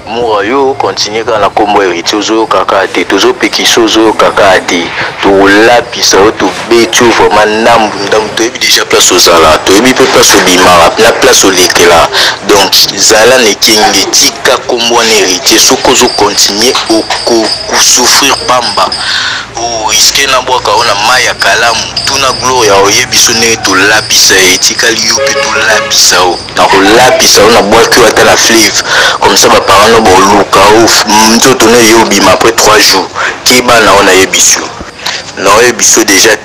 Moura yo continue quand la combo héritier zo kaka te tozo pekiso zo kaka te to la pisa to betu vraiment nambu ndam to ebi déjà place aux ala to ebi pe place au bimara na place au lekela donc zala ne kingi tika combo héritier soko zo continuer au souffrir pamba o iske na boka ona maya kalamu tuna gloria oyebiso ne to la pisa etika liyo pe to la pisa o na ko la pisa ona boki wata la flive comme ça ba parents no boluka ouf mtoto ne yobima après 3 jours kiba na ona yebiso na yebiso déjà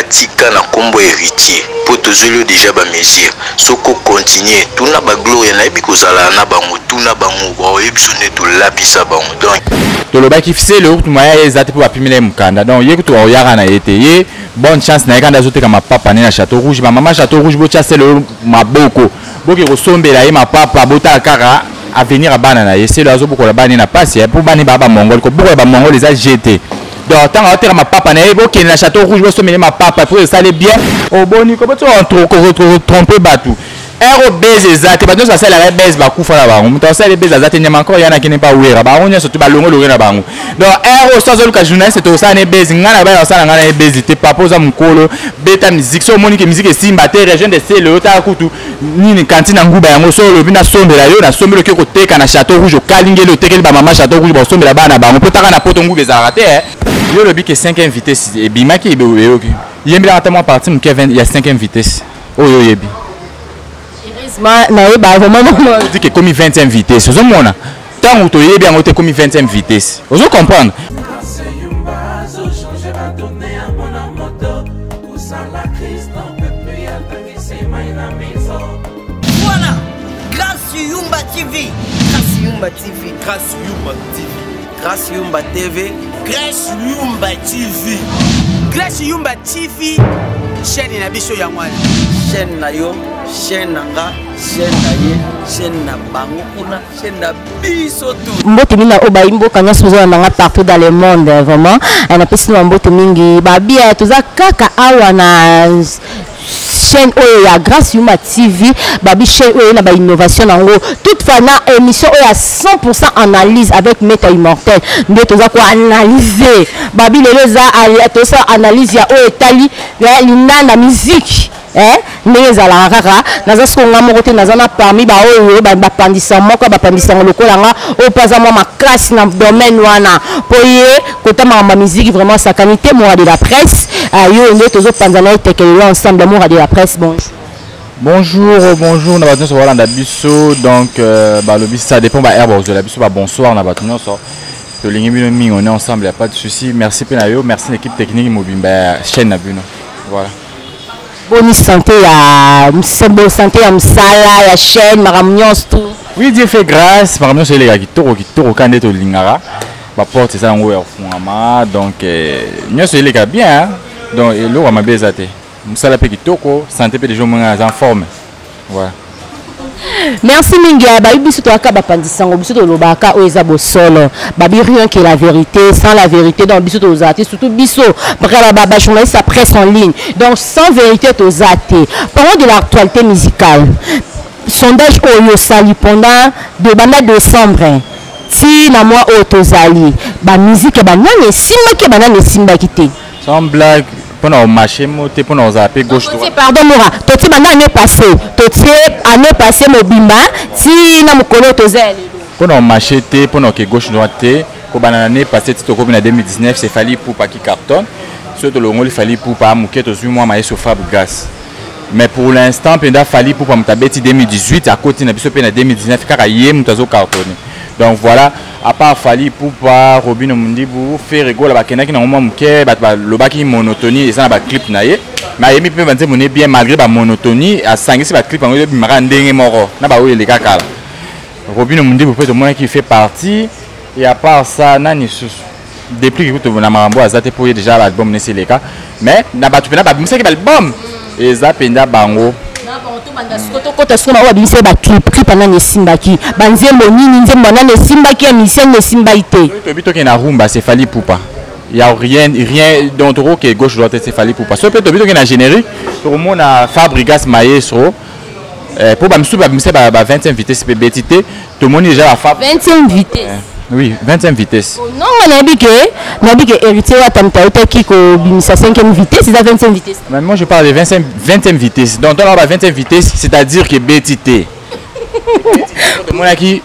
tika na combo héritier pour tozolo déjà ba mesure soko continuer tuna ba gloria na yebi kozala na bango tuna bango ba yebiso ne to lapisa bango donc to lo ba kifise le oku maya ezate pour apimile mukanda donc yeku to oyara na eteye bonne chance na ekanda zote kama papa na Château Rouge ba mama Château Rouge bo chasse le maboko boki kosombela ye mapapa bota kara à venir à banana et c'est le azo beaucoup la banane na passe pour bani baba mongol ko beaucoup ba mongol les a jeté donc tant à terre ma papa na ebo qui na Château Rouge bo sommer ma papa pour ça aller bien au boni ko to tromper batou ero base ezate ba ça la base ba kufa la bango muto ça les base ezate nyama encore yana qui n'est pas ouera ba onya surtout ba longo na bango donc ero ça zo ka journaliste to ça ne base ngana ba ça ngana base te papa za mukolo beta musique so monique musique simba te région de c'est le ta kutu nini cantine nguba yango so lobi na sombela yo na sombelo ke ko teka na Château Rouge kalingelo le tekeli ba mama Château Rouge ba sombela bana bango potaka na poto nguba za raté yo lobi que 5e vitesse et bimaki ebe yo ki yembi la tellement parti mu Kevin il y a 5e vitesse oyo yebi dit que comme 20e vitesse aux hommes tant où tu es bien on comme 20e vitesse vous comprendre voilà grâce Yumba TV grâce Yumba TV grâce Yumba TV grâce Yumba TV grâce Yumba TV grâce Yumba TV chaîne na biso ya mwana chaîne na yo chaîne nanga chaîne na ye chaîne na bango kuna chaîne na biso tout mbote mina oba imboka nyaso zo nanga partout dans le monde vraiment na pesi na mbote mingi babia toza kaka awa na chaîne oyo ya grâce Yumba TV babi chaîne oyo na ba innovation nango toutefois na émission oyo à 100% analyse avec Maître Immortel nde toza ko analyser babi leleza toza analyse ya oyo tali ya linana musique ndenge ezalaka kaka naza siko nga moko te naza na parmi baoyo bapandisa moko bapandisanga lokola nga oyo mpaza mwa makasi na domaine wana po ye kotamaka bamiziki vraiment sakani te mora de la presse yo nde tozopanzana etekelelo ensemble mora de la presse bonjour na bato nyonso balanda biso donc balobi ça dépend ba herbe ozela biso ba bonsoir na bato nyonso tolingi bino mingi on est ensemble y a pas de souci merci pe na yo merci l'équipe technique mobimba chaîne na bino voilà bonne santé ya bonne santé ya msala ya chaîne maramnyos tout oui Dieu fait grâce maramnyos ele ya kitoko kande to lingara ba porte ça ngo ya fungama donc nyonso ele ka bien donc elo wa mabeza te msala pe kitoko santé pe les gens en forme voilà merci mingi babi biso to aka bapandisango biso to lobaka o eza bosolo babi rien que la vérité sans la vérité donc biso to zate surtout biso ba journaliste à presse en ligne donc sans vérité to zate parlons de l'actualité musicale sondage oyo sali pendant de banda décembre si na mois o tozali ba musique ba nani simaki ba nani simbaki te sans blague pour au marché monter pour nos appuyer gauche droite pardon mora toti banda année passée mobimba ti na mukolo tozali pour au marché te pour nos gauche droite ko banana année passée ti to ko na 2019 c'est fallait pour pas qui cartonne surtout le ngoli fallait pour pas muke to zui moi maïs au Fabregas mais pour l'instant penda fallait pour pas mutabeti 2018 à côté na biso pe na 2019 car yé mutazo cartonné donc voilà à part fallait pour pas Robin Mundibu faire rigolo ba kenaki na moment muke ba lobaki monotonie et ça ba clip na ye mais yemi pe banze moné bien malgré ba monotonie à sangisi ba clip ngo bi mara ndenge moko na ba oyo le kakala Robin Mundibu peut au moins qui fait partie et à part ça nani depuis que tu na marambo azate pour déjà l'album ne c'est le cas mais na ba tu pena ba bimisa ki album et ça penda bango kota soma wa bimisa ba clip na nesimbaki banzembo nini nzembo na nesimbaki émission nesimbaité to bito ke na rumba c'est fali poupa il y a rien d'entro que gauche droite c'est fali poupa so peut to bito ke na générique pour mon na Fabregas maestro Pour bamsou bamse ba 25 vitesse pe betité tout le monde déjà la femme 25 vitesse. Oui, 25 vitesse. Non, on a dit que héritier wa tamta qui ko bimisa 5e vitesse, c'est 25 vitesse. Mais moi je parle de 25 vitesse. Donc on a 25 vitesse, c'est-à-dire que betité. Tout le monde qui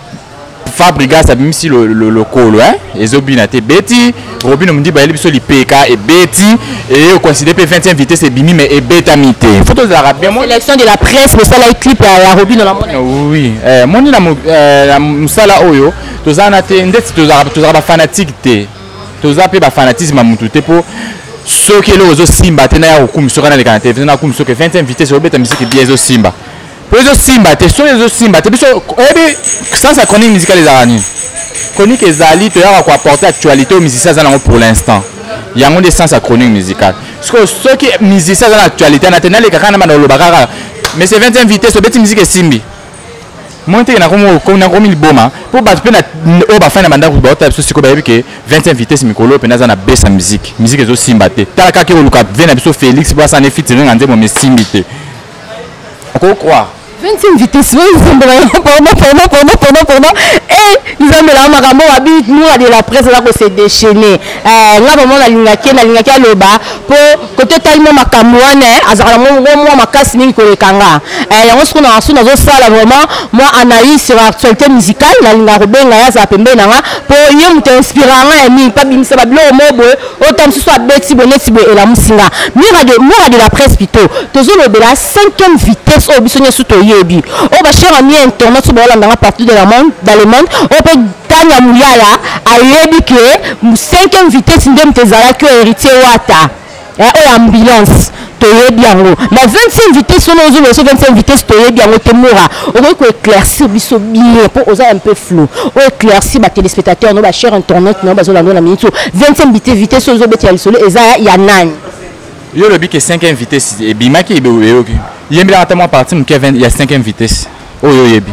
Fabrigas a mis le colo, hein, et Zobinate Betty, Robin me dit bah il est PK et Betty et on considère que 25 vitesse et bimi mais et betamité. Photos de la bien moi. Sélection de la presse, le sala clip à Robin dans la mode. Oui, moi ni la musala oyo, tous en a été tous ba fanatique té, tous a pe ba fanatisme à mututé pour ceux qui le Simba tena ya hukumu sur les canaux, tena hukumu sur que 25 vitesse au betamité qui bien Simba. Pour les Simba, tu es Simba, tu es sans sa chronique musicale des araignées. Chronique des ali, tu as quoi apporter actualité aux musiciens pour l'instant. Il y a des sens à chronique musicale. Parce que ceux qui musiciens dans l'actualité, on a tenu les caractères dans le bagara. Mais c'est 25 vitesses, c'est une musique et Simbi. Moi, je suis un mille boma. Pour battre au bafin de mandat, vous avez ce que 25 vitesses, Mikolo, et nous avons baissé la musique. Musique est aussi Simba. Talaka qui est au cas, vient à Félix, pour s'en effectuer, on a dit, mais Simbi. Pourquoi croire? 25 vitesses, pendant. Et ils ont mis la marambo, nous, à la presse, là, que c'est déchaîné. Là, vraiment, la lignaki à l'oba, pour côté tellement ma camouane, moi, ma casse, ni que les kanga. Et on se trouve dans la salle, vraiment, moi, Anaïs, sur l'actualité musicale, la ligne à Robin, la za pembe, pour y me t'inspirer, et pas bien, ça va bien au mot, autant que ce soit Betty Bonnet, et la Moussinga. Moi, de la presse, plutôt, toujours le 5e vitesse, au bisonnier sous toi. On va chercher un lien internet sur la partie de la monde, dans le monde. On peut tanya muyala a yebi que 5e vitesse ndem tezala que héritier wata. Et ambulance to yebi yango. La 25 vitesse on ose le 25 vitesse to yebi yango te mora. On va éclaircir biso bien pour oser un peu flou. On éclaircir ba téléspectateurs no ba cher internet no ba zo la minute 25 vitesse ozo beti ya lisolo eza ya nani. Yo le bic est 5e vitesse et bimaki ebe oyoki. Yembi la tellement parti mu Kevin il y a 5e vitesse. Oyo yebi.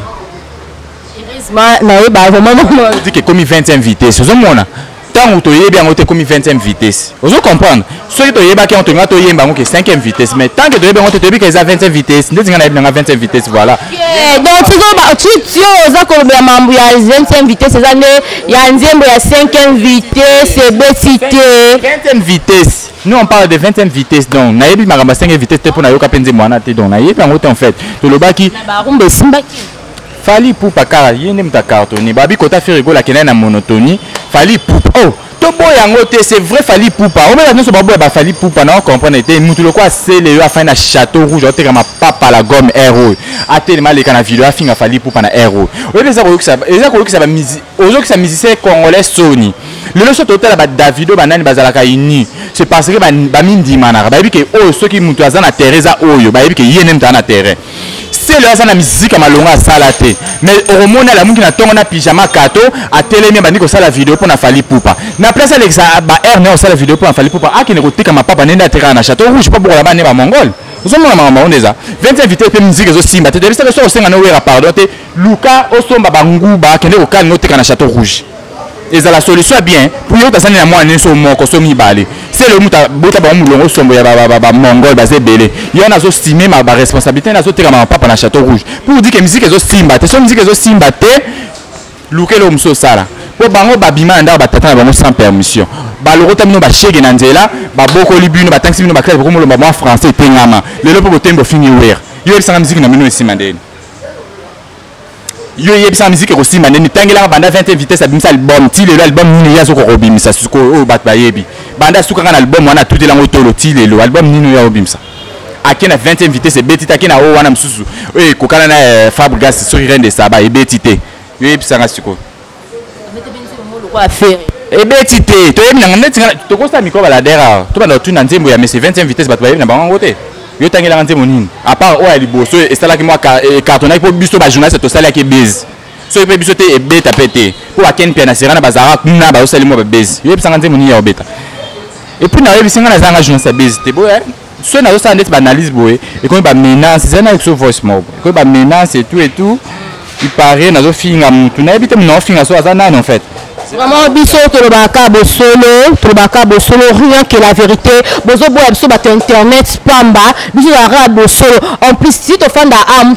Heureusement na eba vraiment on dit que comme 20e vitesse. Ozo mona. Tant où to yebi ango te comme 20e vitesse. Ozo comprendre. Ceux to yeba ki on to nga to yemba ngo 5e vitesse mais tant que to yebi on te bi que ça 20e vitesse. Ndezi nga na yebi nga 20e vitesse voilà. Donc tu oza ko be mambu ya 20e vitesse eza ne ya nzembo ya 5e vitesse c'est betité 20e vitesse. Nous on parle de 20e vitesse donc na yebi magamba 5e vitesse te pona yoka penze mwana te donc na yebi ango te en fait to lobaki ba rumbe simbaki fali poupa kara yene mta cartonné babi kota fait rigola kena na monotonie fali poupa oh to boyango te c'est vrai fali poupa on va nous so babo ba fali poupa na on comprendre te mutu le quoi c'est le afin na château rouge on te kama papa la gomme héros a tellement les kana vidéo afin fali poupa na héros oui mais ça ko ça ba musique ozo que ça musicien congolais Sony le leçon total ba Davido banani bazalaka ini c'est parce que ba mindi manara ba bi que oh ceux qui mutu azana Teresa oyo ba bi que yene mta na terrain c'est le azana musique à malonga salate mais au moment la mungi na tongo na pyjama kato a télémé bandi ko sala vidéo pour na fali poupa na place alexa ba erne o sala vidéo pour na fali poupa akine ko tika mapapa nenda terrain na château rouge pas pour la bane ba mongol ozomona mama ondeza 20 vitesse pe musique zo simba te devisa so senga no wera pardon te luka osomba banguba kende ko kan no tika na château rouge et ça la solution est bien pour yo tasani na moi ne so moko so mibale c'est le muta bota ba mulongo sombo ya ba mongol ba zebele yo na zo stimer ma responsabilité na zo tika ma papa na château rouge pour dire que musique zo simba te so musique zo simba te luke lo mso sala po bango babima nda ba tata na bango sans permission ba loko tamino ba chege na nzela ba boko libino ba taxi bino ba classe ko mo ba français tengama lelo po tembo fini wer yo ebisa musique na mino esimandeni yo yebisa musique ko simandeni tangela banda 20 vitesse abimisa album ti lelo album nini ya soko robimisa suko o bat ba yebi banda suka kana album wana tout elango tolo ti lelo album nini ya robimisa akena 20e vitesse betita kena o wana msusu e kokana na Fabrigas sur rende saba e betite yo yebisa nga suko et betite to yebi nanga netinga to kosta miko baladera to banda tuna nzembo ya mesi 20e vitesse bat ba yebi na bango te yo tangela nzembo nini à part o ya liboso esala ki moi cartonné pour biso ba journaliste to sala ki base so pe biso te e beta pété pour aken pia na serana bazara kuna ba osali mo ba base yo yebisa nzembo nini ya obeta et puis na yebisa nga na zanga journaliste base te bo so na osala net ba analyse boé et comme ba menace c'est na exo voice mob comme ba menace et tout il paraît na zo finga mutu na yebite mo finga so azana en fait Vraiment, biso tolobaka bosolo, rien que la vérité. Bozo boya biso bato internet pamba, biso la bosolo. En plus, si tu fais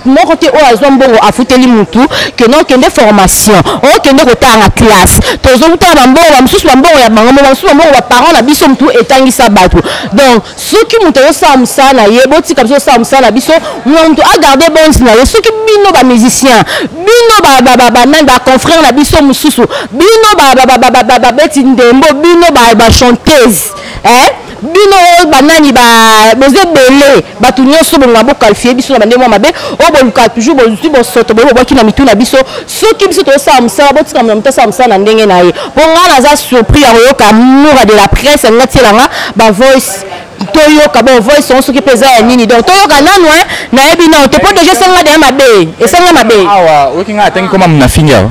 mon côté au azwambongo a fouteli mutu, que non kende formation, o kende kota en classe. Tozo muta bambongo, bamsusu bambongo ya bango, bamsusu bambongo ba parents na biso mutu etangisa bato. Donc, ceux qui muta yo samsa na ye, boti comme ça samsa na biso, mutu a garder bon na ye, ceux qui bino ba musicien, bino ba confrère na biso mususu, bino ba beti ndembo, bino ba chanteuse, bino banani ba boze belé batu nyonso bonga bo qualifier biso na bandemo mabe o boluka toujours bo soto bo ki na mitu na biso soki biso to samsa bo tika mta samsa na ndenge na ye bonga na za surpris ya yoka mura de la presse ngati langa ba voice toyoka bo voice on soki pesa ya nini donc toyoka nanu na yebi na te po déjà sanga de mabe esanga mabe awa okinga atengi koma mna finga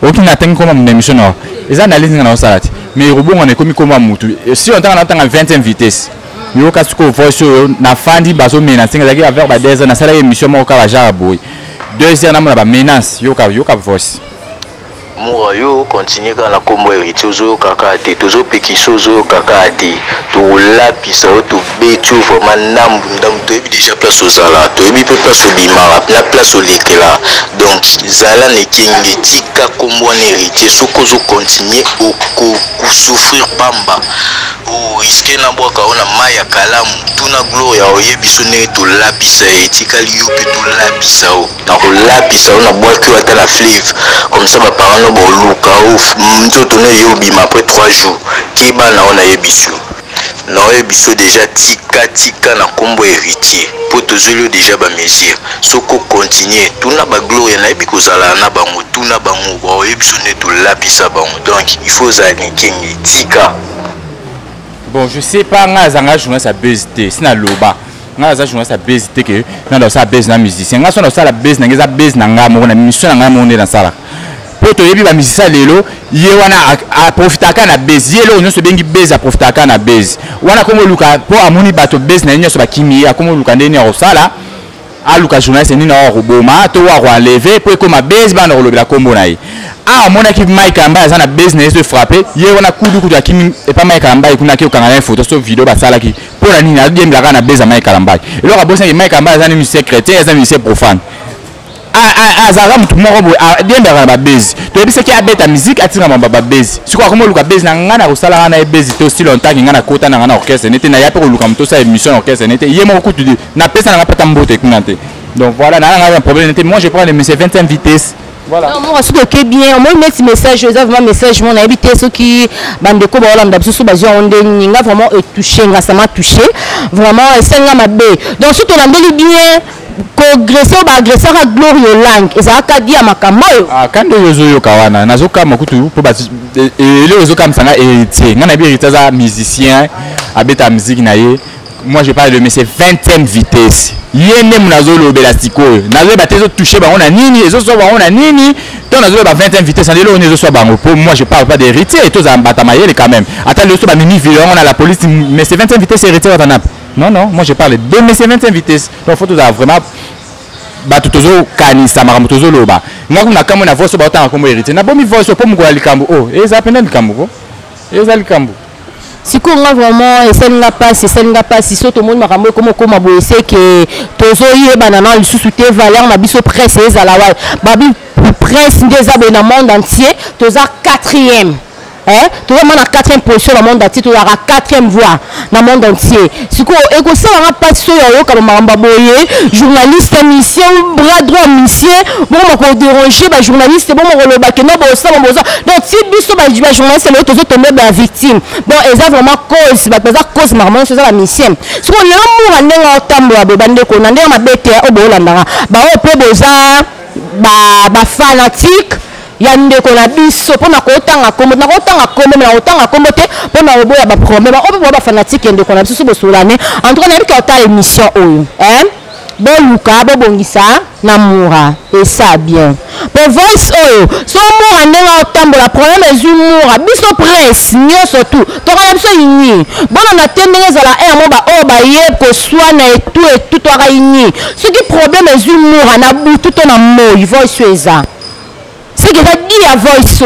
okinga atengi koma mna mission na eza analyse na osalati mais robongo ne komi koma mutu si on tanga na 20e vitesse yo kasuko voice na fandi bazo menacer ngaki avec ba 10 ans na sala émission mo ka ba jara boy 2 heures na mo ba menace yo ka voice Moura yo continue quand la combo héritier zo kaka te tozo pekiso zo kaka te to la pisa to betu vraiment nambu ndam to ebi déjà place aux ala to ebi pe place au bimara la place au lekela donc zala ne kingi tika combo héritier soko zo continuer au souffrir pamba o risque na boka ona maya kalamu tuna gloria oyebiso ne to la pisa etika liyo pe to la pisa o na ko la pisa ona boki wata la flave comme ça ba parents bon luka mtoto ne yobima après 3 jours qui bana on a yebiso na yebiso déjà tika na combo héritier pour tozolo déjà ba mesure soko continuer tuna ba gloire na yebiko zala na bango tuna bango ba yebiso ne to lapisa bango donc il faut zani kingi tika bon je sais pas nga zanga journée sa BST sina loba nga za journée sa BST que na do sa base na musicien nga so na sala base na ngeza base na nga mo na mission na nga mo na sala poto yebi ba musicien lelo ye wana a profitaka na base yelo nyonso bengi base a profitaka na base wana komo luka po amoni bato base na nyonso bakimi akomo luka ndeni ya sala a luka journaliste ni na roboma to wa enlever po ko ma base ba na rolobela kombo na ye a mona ki Mike Amba za na business de frapper ye wana kudu ya kimi e pa Mike Amba ikuna ki okanga na photo so video ba sala ki po na nini adiem la na base Mike Amba et là bossa Mike Amba za ni musicien chrétien za musicien profane azara mutu moko bo diembera na base to ebise ki abeta musique atinga mamba ba base siko komo luka base na ngana kosala na base to si longtemps ngana kota na ngana orchestre nete na yape ko luka muto sa émission orchestre nete ye moko kutu na pesa na pata mbote kunante donc voilà na un problème nete moi je prends les 25e vitesse voilà non moi surtout que bien moi mettre message je vraiment message mon habité ceux qui bande ko ba olanda biso bazio onde ninga vraiment touché nga ça m'a touché vraiment senga mabe donc surtout landeli bien progresser ba agresser à Glorio Lang et ça ka dia makambo ah quand yozo yo kawana nazoka makutu po ba ele yozo kam sanga héritier ngana bi héritier za musicien abeta musique na ye moi je parle de mais c'est 20e vitesse yene munazo lobela siko nazo ba tezo toucher ba on a nini ezo so ba on a nini to nazo ba 20e vitesse ndelo on ezo so ba ngo moi je parle pas d'héritier et to za mbata mayele quand même attends le so ba mini violon on a la police mais c'est 20e vitesse héritier watana. Non, moi je parle de mes 25 vitesses. Donc il faut vraiment battre toujours kanisa maramutozo loba. Nga kuna kama na voice ba otanga comme héritier. Na bomi voice po mko alikambo. Oh, eza pena likambo ko. Eza likambo. Si ko nga vraiment esenga pas si so to monde makambo comme koma bo ese que tozo yeba na na lisusu te valeur na biso presse ezala wa. Babi presse ndeza be na monde entier, toza 4e. Tout le monde a 4e position dans le monde entier, tout le monde a 4e voix dans le monde entier. Si vous avez pas de journaliste, mission, bras droit, mission, bon, on va déranger, journaliste, bon, on va le baquer, non, bon, ça, bon, donc, si vous êtes journaliste, c'est l'autre, tomber la victime. Bon, et ça vraiment cause, cause, marrant, c'est ça la mission. Si vous avez un amour, on a un bête, on a un fanatique. Yande ko na biso pona ko tanga kombo na ko tanga kombo te pona oboya ba problème obo ba fanatique yande ko na biso bo solane en tout cas na bika ta émission oyo bo luka bo bongisa na mura et ça bien pour voice oyo so mura nenga otambola problème ezumura biso presse nyoso tout to ka biso yini bona na tendenge zala mo ba o ba yeb ko swana et tout to ka yini ce qui problème ezumura na butu to na moyi voice eza c'est que ça dit à voice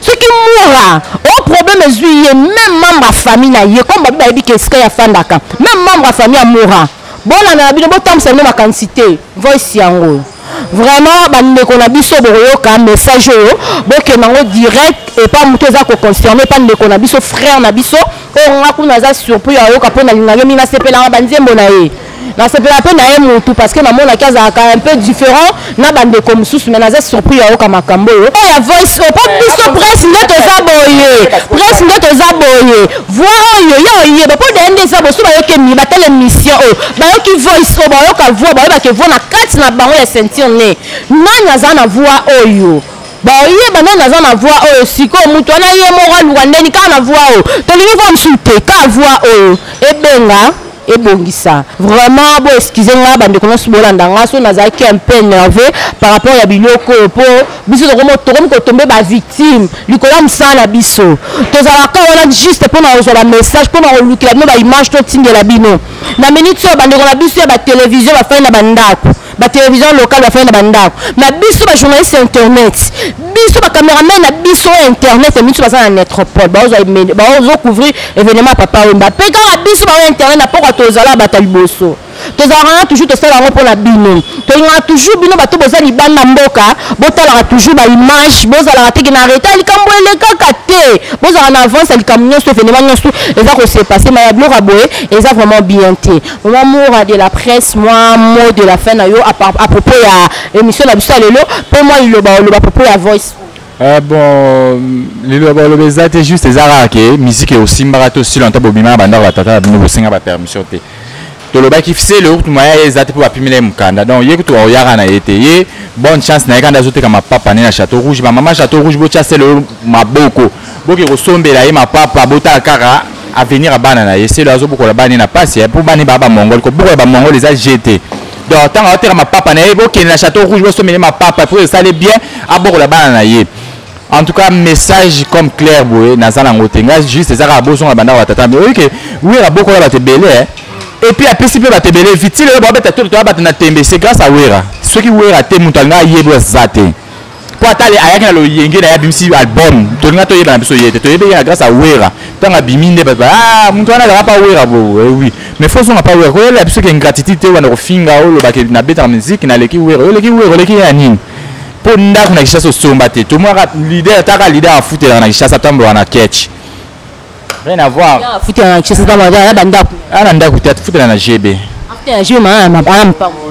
Ce qui mourra, au problème est même membre de famille na ye comme babi babi qu'est-ce qu'il y a fandaka. Même membre de famille mourra. Bon la bino botam c'est même quantité. Voici yango. Vraiment bande ko na biso boroyo ka message yo boke nango direct et pas muto za ko concerner pas ndeko na biso frère na biso o ngakuna za surpris yo ka pona linga mina sepela banzembo na ye. Là c'est la peine à un tout parce que maman la case un peu différent na bande comme sous mais naza surpris ya oka makambo yo ya voice pas biso presse ndeto za boye presse ndeto za boye voix yo yo ba po de ndeza bo so ba yoke mi ba tele mission o ba yoki voice o ba yoka voix ba ba ke voix na kati na bango ya sentir ne nanya za na voix oyo ba ye ba nanya za na voix oyo siko mutu ana ye mo rwandeni ka na voix o to lingi vo msute ka voix oyo ebenga et bongisa vraiment bon excusez-moi bande ko nosu bolanda ngaso nazaki un peu énervé par rapport à biloko po biso ko tomber ba victime likola msala biso tozalaka wana juste pour na ozola message pour na olukila no ba image to tingela bino na minute so bande ko na biso ya ba télévision ba fa na bandako ba télévision locale ba fa na bandako na biso ba journaliste internet biso ba caméraman na biso internet biso ba na métropole ba ozo couvrir événement papa Wemba pe ka biso ba internet na poko tozala bataliboso tozala toujours tosala ngo pour la bino tolinga toujours bino bato bozali banda mboka botala toujours ba image bozala teki na reta likambo elekaka te bozala na avance likambo nyonso événement nyonso eza ko se passer mais ya biloko boye eza vraiment bien te maman de la presse moi mot de la fin na yo à propos ya émission na biso lelo pe moi il ba à propos ya voice. Bon, le bezate juste les araké musique et aussi mbarato si longtemps bobima banda batata bino bosenga ba permission te to lo ba ki fise le retour moya ezate pour apimela mukanda donc yé que to oyara na été yé bonne chance na kanda zote kama papa na Château Rouge ba maman Château Rouge bo chasse le maboko boki ko sombela ye ma papa bota kara à venir à banana et c'est là zo boko la bani na passe pour bani baba mongol ko boko ba mongol les a jeté. Donc tant à terre ma papa na ye boki na Château Rouge bo sombela ma papa pour ça aller bien à boko la banana ye. En tout cas, message comme clair, boy, Nazana Ngotenga, juste ça, Boson à Banda Watata, mais oui, oui, la beaucoup va te belé, et puis à principe va te belé, vite, le bobet à tout, tu vas battre na tembe, c'est grâce à Wera. Ceux qui Wera te moutanga yebo zate. Pour t'aller à Yakan le Yenge, la Bimsi album, tu n'as pas eu dans le soyez, tu es bien grâce à Wera. Tant à Bimine, ah, Moutana n'a pas Wera, oui, mais faut son pas Wera, il y a une gratitude, on a au finger, le baquet na bête en musique, n'a les qui Wera, les qui Wera, les qui anime. Pour nous na kishasa sombate tout moi leader taka leader à foutre na kishasa tambo na catch rien à voir ya foutre na kishasa tambo ya banda ana nda kutia foutre na GB after je ma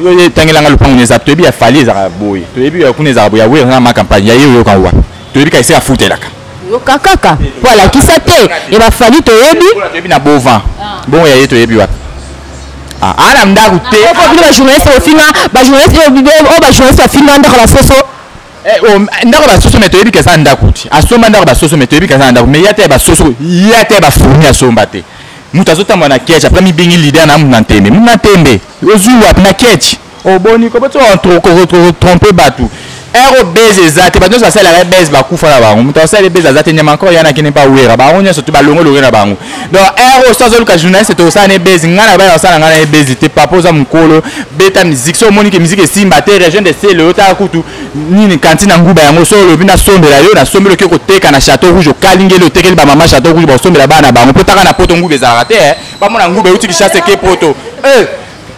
yo tangela ngalo pango neza to bi ya fali za boy to bi ya kuneza boya we na ma campagne ya yo kanwa to bi ka ise foutre la yo kakaka voilà kisate e ba fali to yebi na bovan bon ya yeto yebi wa ana nda kute ko bi ba journaliste au final ba journaliste o ba journaliste au final nda la soso ndako ba soso meto yebika sa ndako ti asomba ndako ba soso meto yebika sa ndako mais yate ba soso yate ba fourni asomba te mutu azotamba na ketch après mi bingi leader na muna tembe ozuwa na ketch oboni ko boto tromper batu ero beze zate ba dosa sala la beze ba kufa la bango mutu asala beze zate nyama encore yana kine pa wera ba onya surtout ba longo na bango donc ero sozo luka journaliste to sa ne beze ngana ba sala ngana ne beze te papoza mukolo beta musique so moni ke musique simba te région de sele ota kutu nini kantina nguba yango so lo bina sombela yo na sombelo ke ko teka na Château Rouge o kalingelo tekeli ba mama Château Rouge ba sombela bana bango potaka na poto ngube za rate ba mona ngube uti ki chasse ke poto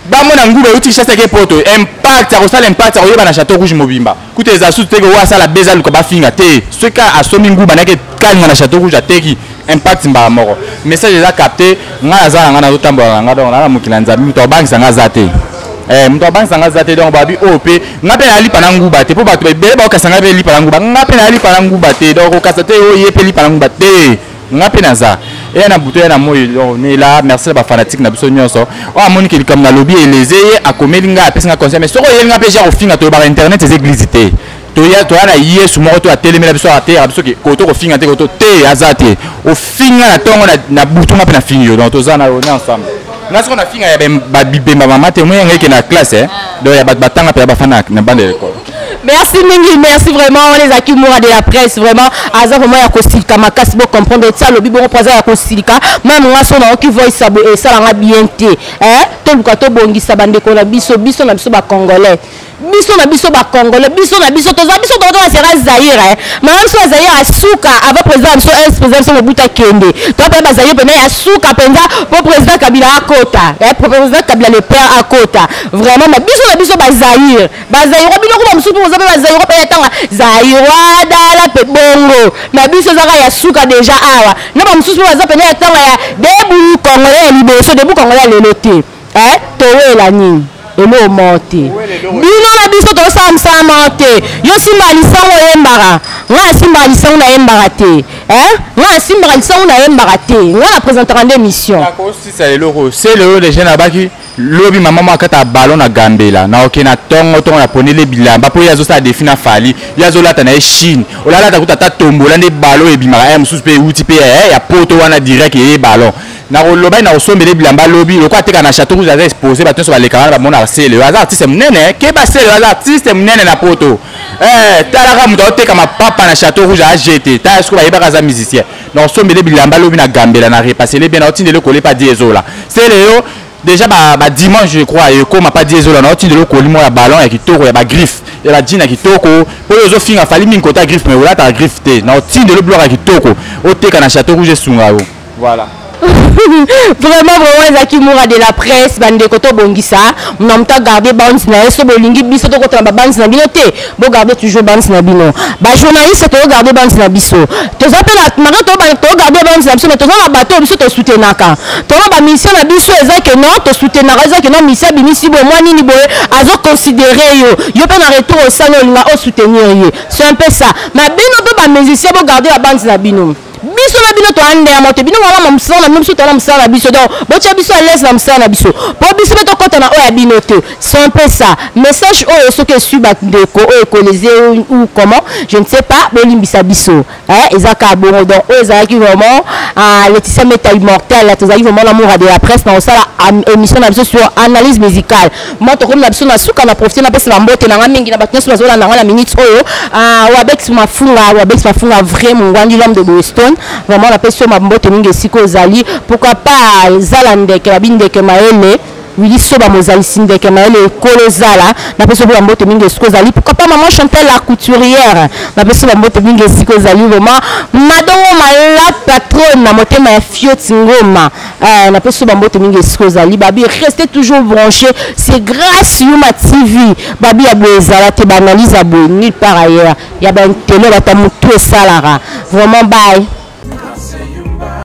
ba mona ngube uti ki chasse ke poto impact a rosala impact a yoba na Château Rouge mobimba kute za su teke wa sala beza luka ba finga te ce ka asomi nguba na ke kalinga na Château Rouge ateki impact mba moko message za capté ngana za ngana zo tambola ngana donc na mukila nzambi to bangisa ngazate mto bansa ngazate donc babi op ngape na lipa na nguba te po bato bele ba okasanga pe lipa na nguba ngape na lipa na nguba te donc okasate o yepe lipa na nguba te ngape na za et na buto na moyi on est là merci ba fanatique na biso nyonso o amoni ke comme na lobby eleze a komelinga apesa nga conseil mais soko yelinga pe genre finga to ba internet les églises te to na yesu moko to atelemela biso ate biso ke ko to ko finga te ko to te azate o finga na tongo na buto ngape na finyo donc to za na on est ensemble. Nasi qu'on a fini à bibemba maman témoin qui est dans la classe donc il y a batanga pour la fana na bande l'école. Merci Mingi, merci vraiment les akimoura de la presse vraiment aza vraiment ya kosika makasi bo comprendre ça le bibo reposer ya kosika même moi son qui voit ça et ça la bien té to luka to bongisa bande ko na biso na biso ba congolais biso na biso ba Congolais biso na biso toza biso to sera Zaire mais so Zaire asuka avant président so ex-président Mobutu Kende to pa Zaire pena ya suka penza pour président Kabila akota pour président Kabila le père akota vraiment mais biso na biso ba Zaire bino ko msupu oza ba Zaire pe tanga Zaire dala pe bongo na biso zaka ya suka déjà awa na ba msupu oza pena tanga ya debu Congolais liboso debu Congolais leloté towe nini elo monte bino na biso to samsa monte yo simba lisango yembara nga simba lisango na yembara te nga simba lisango na yembara te nga na présenter en émission d'accord si ça le loro c'est le les jeunes abaki lobi maman akata ballon na Gambela na okena tongo na ponele bilamba po yazo sa défi na fali yazo lata na Chine olala ta kuta tombola ne ballon e bimara mususu pe uti pe ya poto wana direct e ballon na loba na osombele bilamba lobi lokwa teka na château rouge a exposé ba tonso ba le kanala ba mona sele az artiste munene ke ba sele az artiste munene na poto talaka muto teka ma papa na château rouge a jeté ta esko ba yeba za musicien na osombele bilamba lobi na Gambela na repasser les bien na otinde le coller pas diesola sele yo déjà ba dimanche je crois et comme pas diesola na otinde le coller mo ya ballon ya kitoko ya ba griffe ya ba jean ya kitoko po yozo finga fali min kota griffe mais wala ta griffe te na otinde le bloc ya kitoko oteka na château rouge sunga yo voilà. Vraiment ezaki moura de la presse bande koto bongisa on a gardé bands na so bolingi biso to kota ba bands na bino te bo garder toujours bands na bino ba journaliste to garder bands na biso to zapela mara to ba to garder bands na biso mais to na bato biso to soutenaka to na ba mission na biso ezaki non to soutenaka ezaki non mission binisi bo moi nini boye azo considérer yo pe na retour au salon linga au soutenir ye c'est un peu ça mais bino pe ba musicien bo garder la bands na bino biso na bino to ande ya moto bino mama msana même si to na msana biso donc botia biso à l'aise na msana biso po biso to kota na oya bino te c'est un peu ça message oyo so que su ba ndeko oyo colliser ou comment je ne sais pas bolimbisa biso ezaka bongo donc oyo ezaki vraiment Laetitia Meta immortel là tozaki vraiment l'amour de la presse na osala émission na biso sur analyse musicale moi to comme na biso na suka na profiter na pesa na mbote na mingi na batna sur zola na minute oyo Wabex mafunga vraiment ngwandi l'homme de Boston vraiment la personne m'a mbote mingi siko zali pourquoi pas zalande la binde que maele oui soba mozali sinde que maele kolozala na personne m'a mbote mingi siko zali pourquoi pas maman Chantal la couturière na personne m'a mbote mingi siko zali vraiment madongo mala patronne na motema ya fioti ngoma na personne m'a mbote mingi siko zali babi restez toujours branchés c'est grâce Yuma TV babi ya bozala te banalise abo nulle part ailleurs ya ben télé batamutu salara vraiment bye.